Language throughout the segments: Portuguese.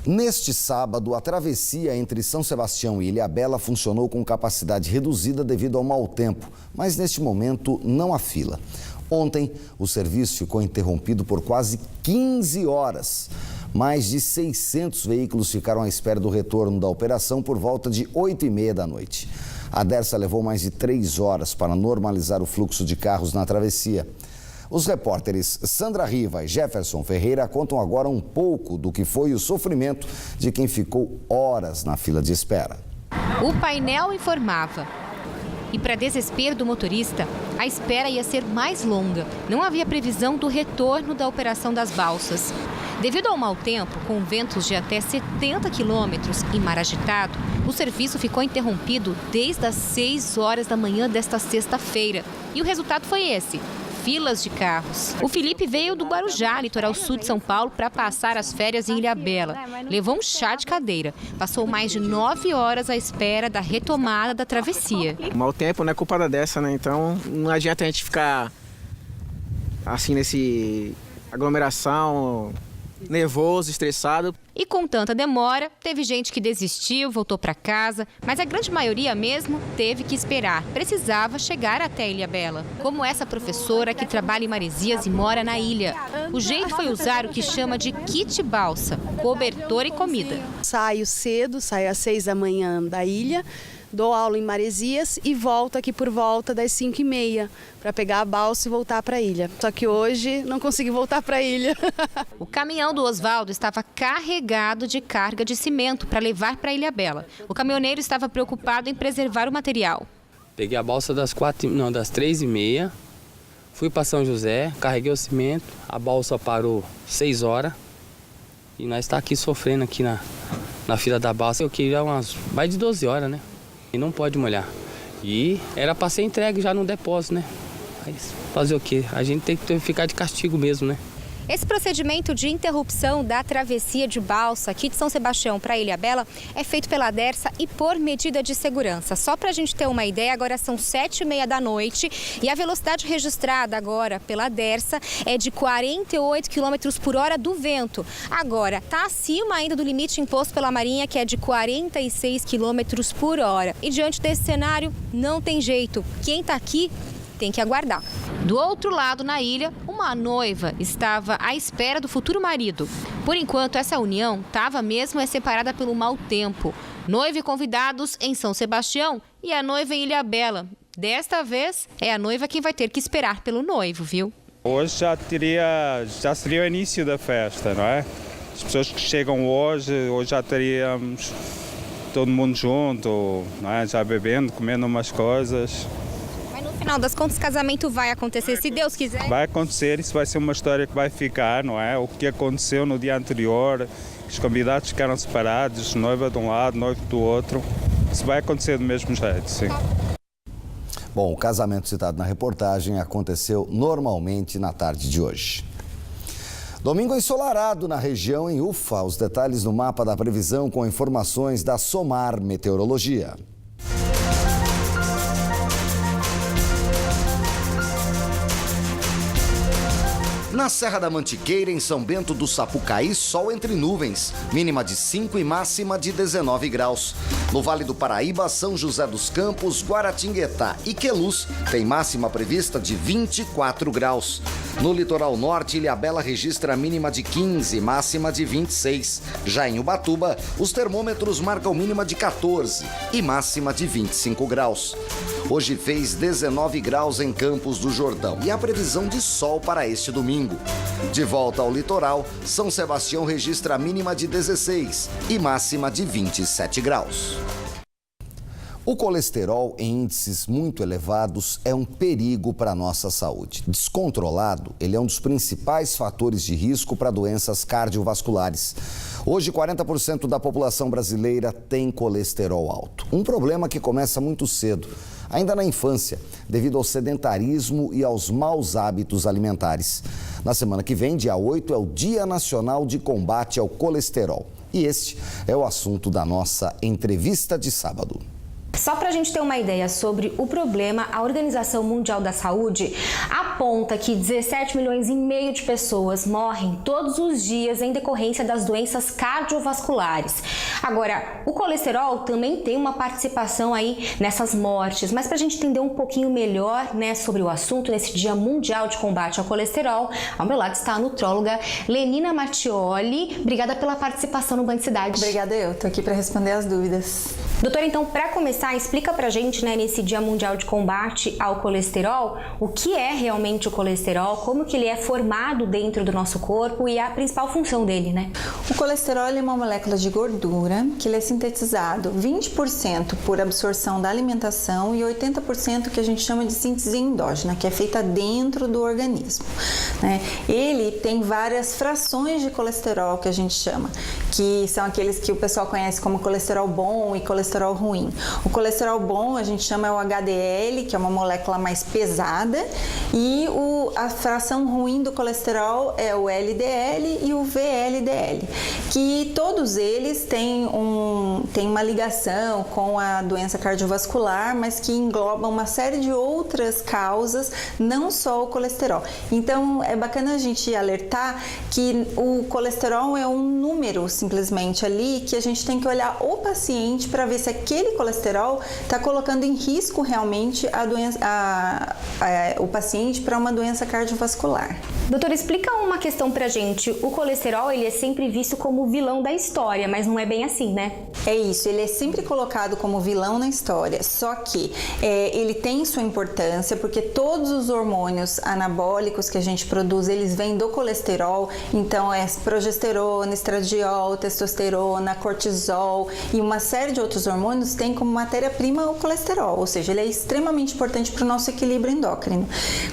Neste sábado, a travessia entre São Sebastião e Ilhabela funcionou com capacidade reduzida devido ao mau tempo, mas neste momento não há fila. Ontem, o serviço ficou interrompido por quase 15 horas. Mais de 600 veículos ficaram à espera do retorno da operação por volta de 8h30 da noite. A Dersa levou mais de 3 horas para normalizar o fluxo de carros na travessia. Os repórteres Sandra Riva e Jefferson Ferreira contam agora um pouco do que foi o sofrimento de quem ficou horas na fila de espera. O painel informava. E para desespero do motorista, a espera ia ser mais longa. Não havia previsão do retorno da operação das balsas. Devido ao mau tempo, com ventos de até 70 quilômetros e mar agitado, o serviço ficou interrompido desde as 6 horas da manhã desta sexta-feira. E o resultado foi esse: filas de carros. O Felipe veio do Guarujá, litoral sul de São Paulo, para passar as férias em Ilhabela. Levou um chá de cadeira. Passou mais de 9 horas à espera da retomada da travessia. O mau tempo não é culpa dessa, né? Então não adianta a gente ficar assim nesse aglomeração, nervoso, estressado. E com tanta demora, teve gente que desistiu, voltou para casa, mas a grande maioria mesmo teve que esperar. Precisava chegar até Ilhabela. Como essa professora que trabalha em Maresias e mora na ilha. O jeito foi usar o que chama de kit balsa, cobertor e comida. Saio cedo, saio às 6 da manhã da ilha, dou aula em Maresias e volto aqui por volta das 5h30 para pegar a balsa e voltar para a ilha. Só que hoje não consegui voltar para a ilha. O caminhão do Osvaldo estava carregado de carga de cimento para levar para Ilhabela. O caminhoneiro estava preocupado em preservar o material. Peguei a balsa das 3h30, fui para São José, carreguei o cimento, a balsa parou 6 horas e nós estamos aqui sofrendo aqui na fila da balsa. Eu queria mais de 12 horas, né? E não pode molhar. E era para ser entregue já no depósito, né? Mas fazer o quê? A gente tem que ficar de castigo mesmo, né? Esse procedimento de interrupção da travessia de balsa aqui de São Sebastião para Ilhabela é feito pela Dersa e por medida de segurança. Só para a gente ter uma ideia, agora são 7h30 da noite e a velocidade registrada agora pela Dersa é de 48 km por hora do vento. Agora, está acima ainda do limite imposto pela Marinha, que é de 46 km por hora. E diante desse cenário, não tem jeito. Quem está aqui tem que aguardar. Do outro lado, na ilha, uma noiva estava à espera do futuro marido. Por enquanto, essa união estava mesmo separada pelo mau tempo. Noiva e convidados em São Sebastião e a noiva em Ilhabela. Desta vez, é a noiva quem vai ter que esperar pelo noivo, viu? Hoje já seria o início da festa, não é? As pessoas que chegam hoje já teríamos todo mundo junto, não é? Já bebendo, comendo umas coisas. No final das contas, o casamento vai acontecer, se Deus quiser. Vai acontecer, isso vai ser uma história que vai ficar, não é? O que aconteceu no dia anterior, os convidados ficaram separados, noiva de um lado, noivo do outro. Isso vai acontecer do mesmo jeito, sim. Bom, o casamento citado na reportagem aconteceu normalmente na tarde de hoje. Domingo ensolarado na região em Ufa. Os detalhes no mapa da previsão com informações da Somar Meteorologia. Na Serra da Mantiqueira, em São Bento do Sapucaí, sol entre nuvens, mínima de 5 e máxima de 19 graus. No Vale do Paraíba, São José dos Campos, Guaratinguetá e Queluz, tem máxima prevista de 24 graus. No litoral norte, Ilhabela registra mínima de 15, máxima de 26. Já em Ubatuba, os termômetros marcam mínima de 14 e máxima de 25 graus. Hoje fez 19 graus em Campos do Jordão e a previsão de sol para este domingo. De volta ao litoral, São Sebastião registra a mínima de 16 e máxima de 27 graus. O colesterol em índices muito elevados é um perigo para a nossa saúde. Descontrolado, ele é um dos principais fatores de risco para doenças cardiovasculares. Hoje, 40% da população brasileira tem colesterol alto. Um problema que começa muito cedo, ainda na infância, devido ao sedentarismo e aos maus hábitos alimentares. Na semana que vem, dia 8, é o Dia Nacional de Combate ao Colesterol. E este é o assunto da nossa entrevista de sábado. Só para a gente ter uma ideia sobre o problema, a Organização Mundial da Saúde aponta que 17,5 milhões de pessoas morrem todos os dias em decorrência das doenças cardiovasculares. Agora, o colesterol também tem uma participação aí nessas mortes, mas para a gente entender um pouquinho melhor, né, sobre o assunto, nesse Dia Mundial de Combate ao Colesterol, ao meu lado está a nutróloga Lenina Martioli. Obrigada pela participação no Band Cidade. Obrigada, eu tô aqui para responder as dúvidas. Doutora, então, para começar, explica pra gente, né, nesse Dia Mundial de Combate ao Colesterol, o que é realmente o colesterol, como que ele é formado dentro do nosso corpo e a principal função dele, né? O colesterol é uma molécula de gordura que ele é sintetizado 20% por absorção da alimentação e 80% que a gente chama de síntese endógena, que é feita dentro do organismo, né? Ele tem várias frações de colesterol que a gente chama, que são aqueles que o pessoal conhece como colesterol bom e colesterol ruim. O colesterol bom a gente chama o HDL, que é uma molécula mais pesada, e a fração ruim do colesterol é o LDL e o VLDL, que todos eles têm uma ligação com a doença cardiovascular, mas que englobam uma série de outras causas, não só o colesterol. Então é bacana a gente alertar que o colesterol é um número simplesmente ali que a gente tem que olhar o paciente para ver se aquele colesterol está colocando em risco realmente o paciente para uma doença cardiovascular. Doutora, explica uma questão pra gente. O colesterol, ele é sempre visto como o vilão da história, mas não é bem assim, né? É isso, ele é sempre colocado como vilão na história, só que ele tem sua importância porque todos os hormônios anabólicos que a gente produz, eles vêm do colesterol, então é progesterona, estradiol, testosterona, cortisol e uma série de outros hormônios têm como matéria-prima o colesterol, ou seja, ele é extremamente importante para o nosso equilíbrio endócrino.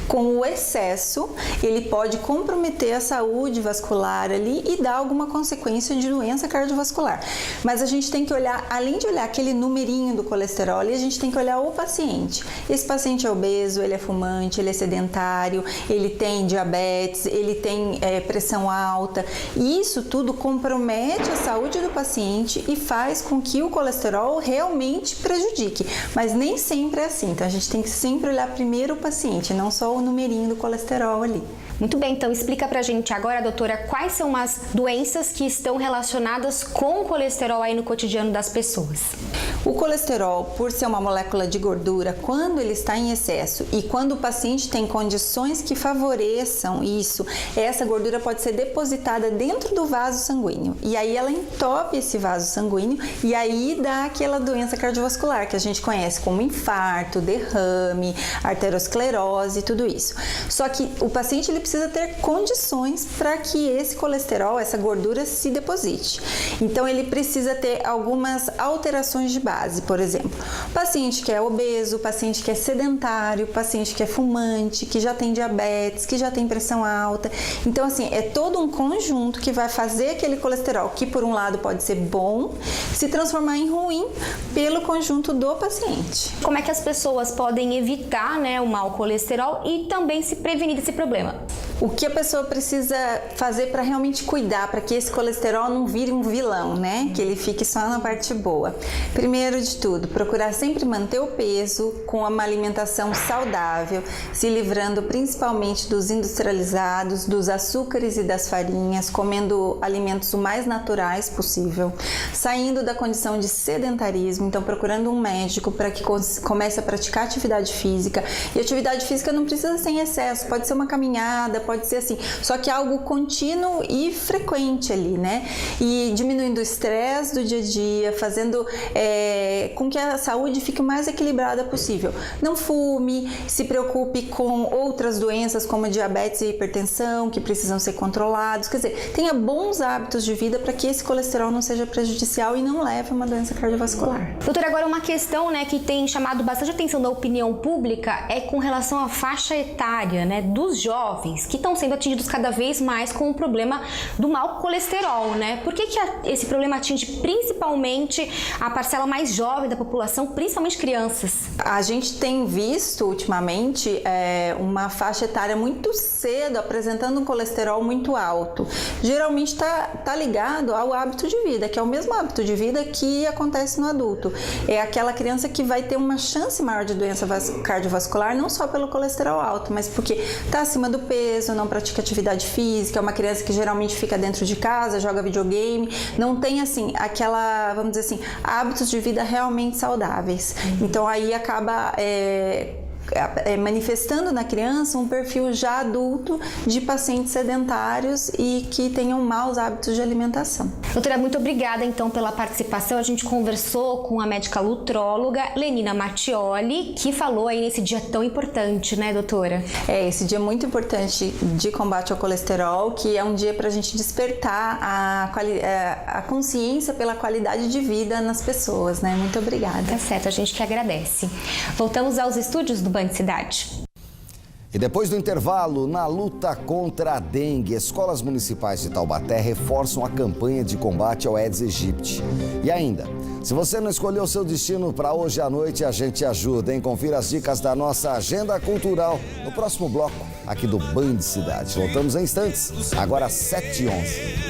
Com o excesso, ele pode comprometer a saúde vascular ali e dar alguma consequência de doença cardiovascular. Mas a gente tem que olhar, além de olhar aquele numerinho do colesterol, a gente tem que olhar o paciente. Esse paciente é obeso, ele é fumante, ele é sedentário, ele tem diabetes, ele tem pressão alta. E isso tudo compromete a saúde do paciente e faz com que o colesterol realmente prejudique. Mas nem sempre é assim. Então a gente tem que sempre olhar primeiro o paciente, não só o numerinho do colesterol ali. Muito bem, então explica pra gente agora, doutora, quais são as doenças que estão relacionadas com o colesterol aí no cotidiano das pessoas. O colesterol, por ser uma molécula de gordura, quando ele está em excesso e quando o paciente tem condições que favoreçam isso, essa gordura pode ser depositada dentro do vaso sanguíneo. E aí ela entope esse vaso sanguíneo e aí dá aquela doença cardiovascular que a gente conhece como infarto, derrame, arteriosclerose e tudo isso. Só que o paciente ele precisa ter condições para que esse colesterol, essa gordura se deposite. Então ele precisa ter algumas alterações de base, por exemplo, paciente que é obeso, paciente que é sedentário, paciente que é fumante, que já tem diabetes, que já tem pressão alta. Então assim, é todo um conjunto que vai fazer aquele colesterol, que por um lado pode ser bom, se transformar em ruim pelo conjunto do paciente. Como é que as pessoas podem evitar, né, o mau colesterol e também se prevenir desse problema? O que a pessoa precisa fazer para realmente cuidar, para que esse colesterol não vire um vilão, né? Que ele fique só na parte boa. Primeiro de tudo, procurar sempre manter o peso com uma alimentação saudável, se livrando principalmente dos industrializados, dos açúcares e das farinhas, comendo alimentos o mais naturais possível, saindo da condição de sedentarismo, então procurando um médico para que comece a praticar atividade física. E atividade física não precisa ser em excesso, pode ser uma caminhada, pode ser assim, só que algo contínuo e frequente ali, né? E diminuindo o estresse do dia a dia, fazendo com que a saúde fique o mais equilibrada possível. Não fume, se preocupe com outras doenças como diabetes e hipertensão, que precisam ser controlados. Quer dizer, tenha bons hábitos de vida para que esse colesterol não seja prejudicial e não leve a uma doença cardiovascular. Doutora, agora uma questão, né, que tem chamado bastante atenção da opinião pública é com relação à faixa etária, né, dos jovens. jovens, que estão sendo atingidos cada vez mais com o problema do mau colesterol, né? Por que esse problema atinge principalmente a parcela mais jovem da população, principalmente crianças? A gente tem visto ultimamente uma faixa etária muito cedo apresentando um colesterol muito alto. Geralmente está ligado ao hábito de vida, que é o mesmo hábito de vida que acontece no adulto. É aquela criança que vai ter uma chance maior de doença cardiovascular, não só pelo colesterol alto, mas porque está acima do peso, não pratica atividade física, é uma criança que geralmente fica dentro de casa, joga videogame, não tem assim aquela, vamos dizer assim, hábitos de vida realmente saudáveis. Então aí acaba manifestando na criança um perfil já adulto de pacientes sedentários e que tenham maus hábitos de alimentação. Doutora, muito obrigada então pela participação. A gente conversou com a médica nutróloga Lenina Mattioli, que falou aí nesse dia tão importante, né, doutora? Esse dia muito importante de combate ao colesterol, que é um dia para a gente despertar a consciência pela qualidade de vida nas pessoas, né? Muito obrigada. Tá certo, a gente que agradece. Voltamos aos estúdios do Band Cidade. E depois do intervalo, na luta contra a dengue, escolas municipais de Taubaté reforçam a campanha de combate ao Aedes aegypti. E ainda, se você não escolheu o seu destino para hoje à noite, a gente ajuda, hein? Confira as dicas da nossa agenda cultural no próximo bloco, aqui do Band Cidade. Voltamos em instantes, agora 7h11.